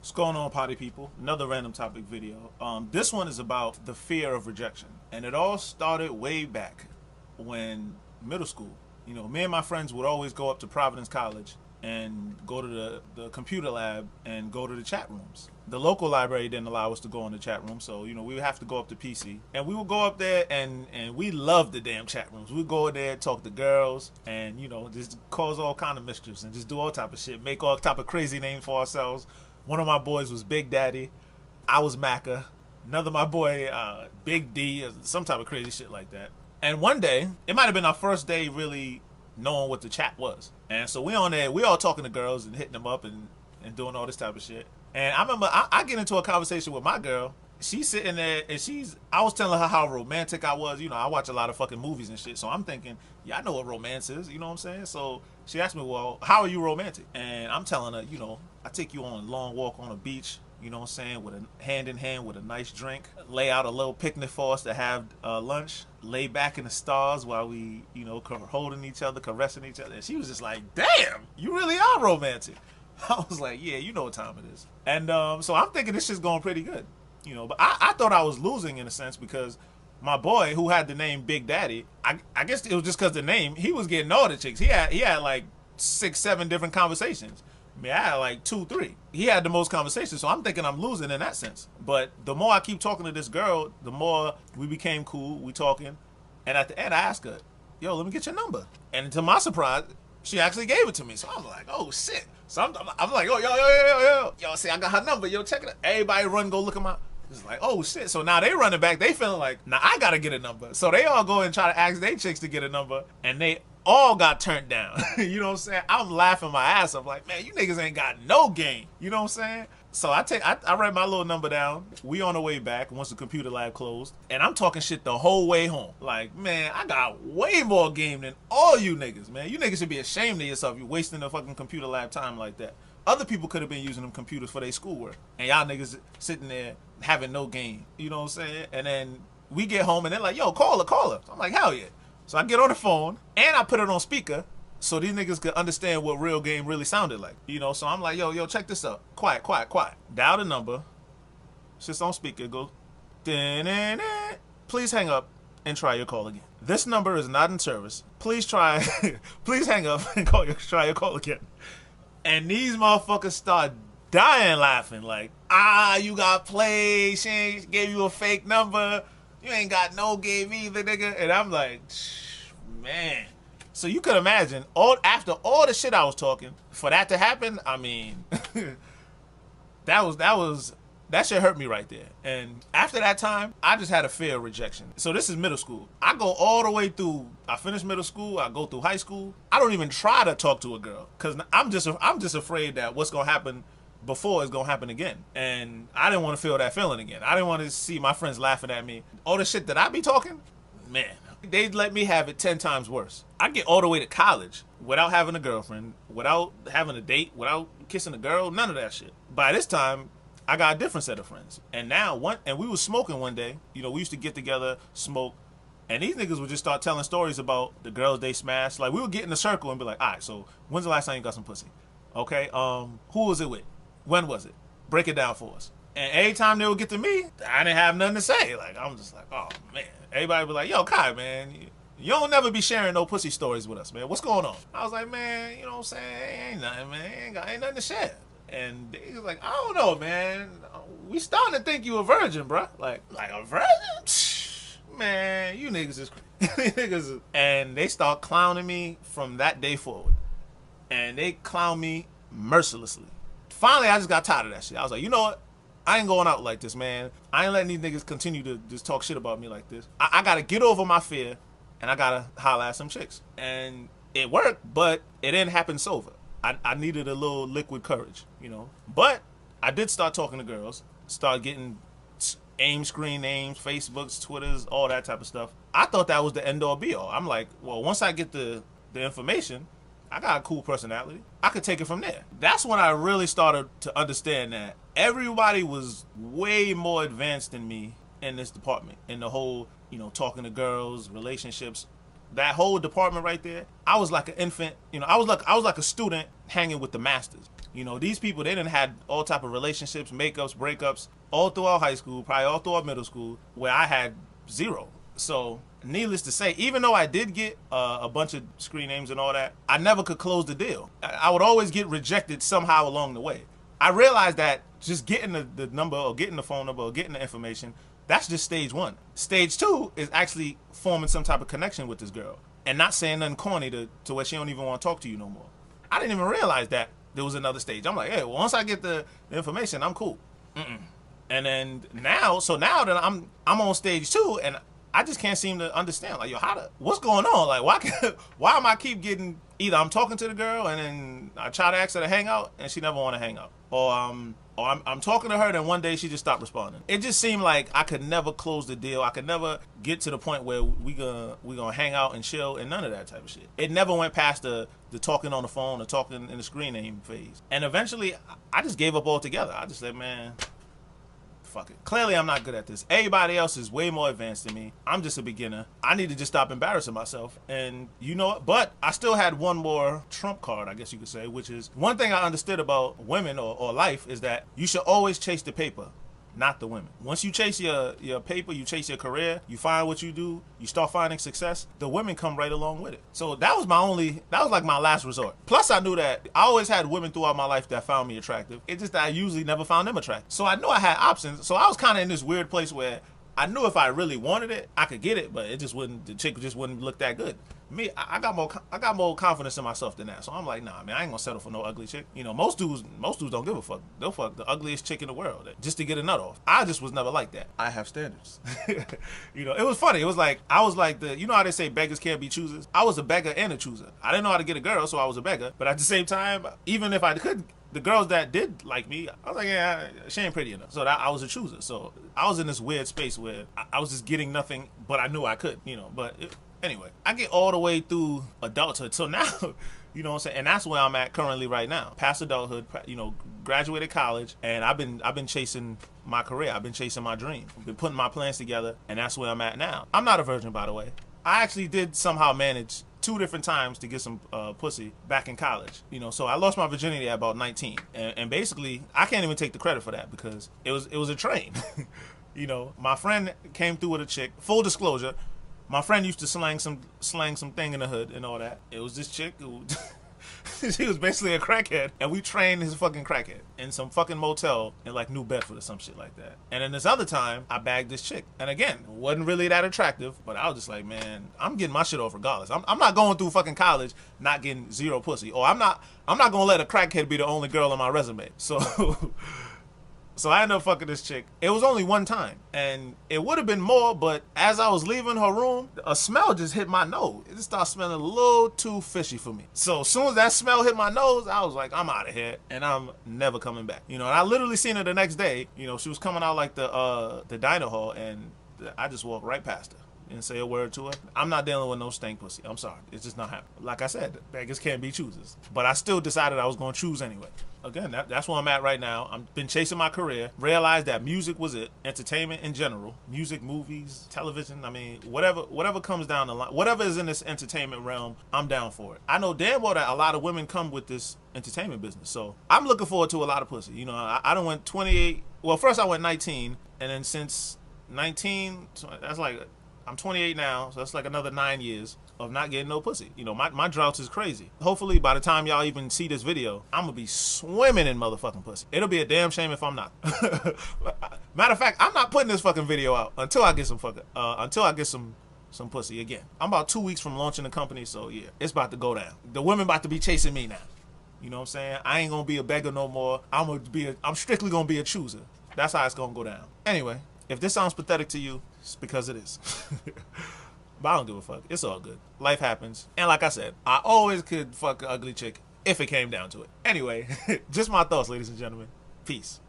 What's going on, potty people? Another random topic video. This one is about the fear of rejection, and it all started way back when middle school. You know, me and my friends would always go up to Providence College and go to the computer lab and go to the chat rooms. The local library didn't allow us to go in the chat room, so you know we would have to go up to PC, and we would go up there and we loved the damn chat rooms. We'd go in there, talk to girls, and you know just cause all kind of mischiefs and just do all type of shit, make all type of crazy names for ourselves. One of my boys was Big Daddy. I was Macca. Another my boy, Big D, some type of crazy shit like that. And one day, it might have been our first day really knowing what the chat was. And so we on there, we all talking to girls and hitting them up and doing all this type of shit. And I remember I get into a conversation with my girl. She's sitting there and I was telling her how romantic I was. You know, I watch a lot of fucking movies and shit. So I'm thinking, yeah, I know what romance is. You know what I'm saying? So she asked me, well, how are you romantic? And I'm telling her, you know, I take you on a long walk on a beach, you know what I'm saying, with a hand in hand with a nice drink, lay out a little picnic for us to have lunch, lay back in the stars while we, you know, holding each other, caressing each other. And she was just like, damn, you really are romantic. I was like, yeah, you know what time it is. And so I'm thinking this shit's going pretty good, you know, but I thought I was losing in a sense because my boy who had the name Big Daddy, I guess it was just because the name, he was getting all the chicks. He had like 6, 7 different conversations. I mean, I had like 2, 3. He had the most conversations, so I'm thinking I'm losing in that sense. But the more I keep talking to this girl, the more we became cool. We talking, and at the end, I asked her, "Yo, let me get your number." And to my surprise, she actually gave it to me. So I was like, "Oh shit!" So I'm like, "Oh yo, see, I got her number. Yo, check it out." Everybody run, go look at my. It's like, oh shit. So now they running back. They feeling like, now I gotta get a number. So they all go and try to ask their chicks to get a number, and they all got turned down. You know what I'm saying? I'm laughing my ass off like, man, you niggas ain't got no game. You know what I'm saying? So I write my little number down. We on the way back once the computer lab closed, and I'm talking shit the whole way home. Like, man, I got way more game than all you niggas, man. You niggas should be ashamed of yourself. You wasting the fucking computer lab time like that. Other people could have been using them computers for their schoolwork, and y'all niggas sitting there having no game. You know what I'm saying? And then we get home, and they're like, yo, call her. So I'm like, hell yeah. So I get on the phone, and I put it on speaker, so these niggas could understand what real game really sounded like. You know, so I'm like, yo, check this out. Quiet. Dial the number. Shit's on speaker. Go, da-na-na. Please hang up and try your call again. This number is not in service. Please please hang up and try your call again. And these motherfuckers start dying laughing like, you got played. She gave you a fake number. You ain't got no game either, nigga. And I'm like, man. So you could imagine, after all the shit I was talking, for that to happen, I mean, that shit hurt me right there. And after that time, I just had a fear of rejection. So this is middle school. I go all the way through, I finished middle school, I go through high school. I don't even try to talk to a girl because I'm just afraid that what's going to happen before is going to happen again. And I didn't want to feel that feeling again. I didn't want to see my friends laughing at me. All the shit that I be talking, man, they'd let me have it 10 times worse. I get all the way to college without having a girlfriend, without having a date, without kissing a girl, none of that shit. By this time, I got a different set of friends. And now, we was smoking one day. You know, we used to get together, smoke, and these niggas would just start telling stories about the girls they smashed. Like, we would get in a circle and be like, all right, so when's the last time you got some pussy? Okay, who was it with? When was it? Break it down for us. And every time they would get to me, I didn't have nothing to say. Like, I'm just like, oh, man. Everybody would be like, yo, Kai, man, you don't never be sharing no pussy stories with us, man. What's going on? I was like, man, you know what I'm saying? Ain't nothing, man. Ain't nothing to share. And they was like, I don't know, man. We starting to think you a virgin, bro. Like a virgin? Man, you niggas is crazy. And they start clowning me from that day forward. And they clown me mercilessly. Finally, I just got tired of that shit. I was like, you know what? I ain't going out like this, man. I ain't letting these niggas continue to just talk shit about me like this. I gotta get over my fear, and I gotta holler at some chicks. And it worked, but it didn't happen sober. I needed a little liquid courage, you know. But I did start talking to girls, start getting AIM screen names, Facebooks, Twitters, all that type of stuff. I thought that was the end all be all. I'm like, well, once I get the information, I got a cool personality. I could take it from there. That's when I really started to understand that everybody was way more advanced than me in this department, in the whole, you know, talking to girls, relationships. That whole department right there, I was like an infant, you know, I was like a student hanging with the masters. You know, these people, they done had all type of relationships, makeups, breakups, all throughout high school, probably all throughout middle school, where I had zero. So, needless to say, even though I did get a bunch of screen names and all that, I never could close the deal. I would always get rejected somehow along the way. I realized that just getting the number or getting the phone number or getting the information, that's just stage one. Stage two is actually forming some type of connection with this girl and not saying nothing corny to where she don't even want to talk to you no more. I didn't even realize that there was another stage. I'm like, hey, well, once I get the information, I'm cool. And then now that I'm on stage two, and I just can't seem to understand, like, yo, what's going on? Like, why am I keep getting, either I'm talking to the girl and then I try to ask her to hang out and she never want to hang out, or I'm talking to her, then one day she just stopped responding. It just seemed like I could never close the deal. I could never get to the point where we gonna hang out and chill and none of that type of shit. It never went past the talking on the phone or talking in the screen name phase. And eventually, I just gave up altogether. I just said, man, fuck it. Clearly, I'm not good at this. Everybody else is way more advanced than me. I'm just a beginner. I need to just stop embarrassing myself. And you know what? But I still had one more trump card, I guess you could say, which is one thing I understood about women or life is that you should always chase the paper, not the women. Once you chase your paper, you chase your career, you find what you do, you start finding success, the women come right along with it. So that was like my last resort. Plus I knew that I always had women throughout my life that found me attractive. It's just that I usually never found them attractive. So I knew I had options. So I was kind of in this weird place where I knew if I really wanted it, I could get it, but the chick just wouldn't look that good. Me, I got more confidence in myself than that. So I'm like, nah, man, I ain't gonna settle for no ugly chick. You know, most dudes don't give a fuck. They'll fuck the ugliest chick in the world just to get a nut off. I just was never like that. I have standards. You know, it was funny. It was like, I was like you know how they say beggars can't be choosers? I was a beggar and a chooser. I didn't know how to get a girl, so I was a beggar. But at the same time, even if I could, the girls that did like me, I was like, yeah, she ain't pretty enough. So I was a chooser. So I was in this weird space where I was just getting nothing, but I knew I could, you know. But anyway, I get all the way through adulthood. So now, you know what I'm saying? And that's where I'm at currently right now. Past adulthood, you know, graduated college, and I've been chasing my career. I've been chasing my dream. I've been putting my plans together, and that's where I'm at now. I'm not a virgin, by the way. I actually did somehow manage 2 different times to get some pussy back in college. You know, so I lost my virginity at about 19. And basically, I can't even take the credit for that because it was a train. You know, my friend came through with a chick. Full disclosure, my friend used to slang some thing in the hood and all that. It was this chick who she was basically a crackhead, and we trained his fucking crackhead in some fucking motel in like New Bedford or some shit like that. And then this other time, I bagged this chick, and again, wasn't really that attractive, but I was just like, man, I'm getting my shit off regardless. I'm not going through fucking college not getting zero pussy, or I'm not gonna let a crackhead be the only girl on my resume. So I ended up fucking this chick. It was only one time, and it would have been more, but as I was leaving her room, a smell just hit my nose. It just started smelling a little too fishy for me. So as soon as that smell hit my nose, I was like, I'm out of here, and I'm never coming back. You know, and I literally seen her the next day. You know, she was coming out like the diner hall, and I just walked right past her. Didn't say a word to her. I'm not dealing with no stank pussy. I'm sorry. It's just not happening. Like I said, beggars can't be choosers. But I still decided I was going to choose anyway. Again, that's where I'm at right now. I've been chasing my career. Realized that music was it. Entertainment in general. Music, movies, television. I mean, whatever comes down the line. Whatever is in this entertainment realm, I'm down for it. I know damn well that a lot of women come with this entertainment business. So I'm looking forward to a lot of pussy. You know, I done went 28. Well, first I went 19. And then since 19, that's like... I'm 28 now, so that's like another 9 years of not getting no pussy. You know, my drought is crazy. Hopefully, by the time y'all even see this video, I'm gonna be swimming in motherfucking pussy. It'll be a damn shame if I'm not. Matter of fact, I'm not putting this fucking video out until I get some some pussy again. I'm about 2 weeks from launching the company, so yeah, it's about to go down. The women about to be chasing me now. You know what I'm saying? I ain't gonna be a beggar no more. I'm strictly gonna be a chooser. That's how it's gonna go down. Anyway. If this sounds pathetic to you, it's because it is. But I don't give a fuck. It's all good. Life happens. And like I said, I always could fuck an ugly chick if it came down to it. Anyway, just my thoughts, ladies and gentlemen. Peace.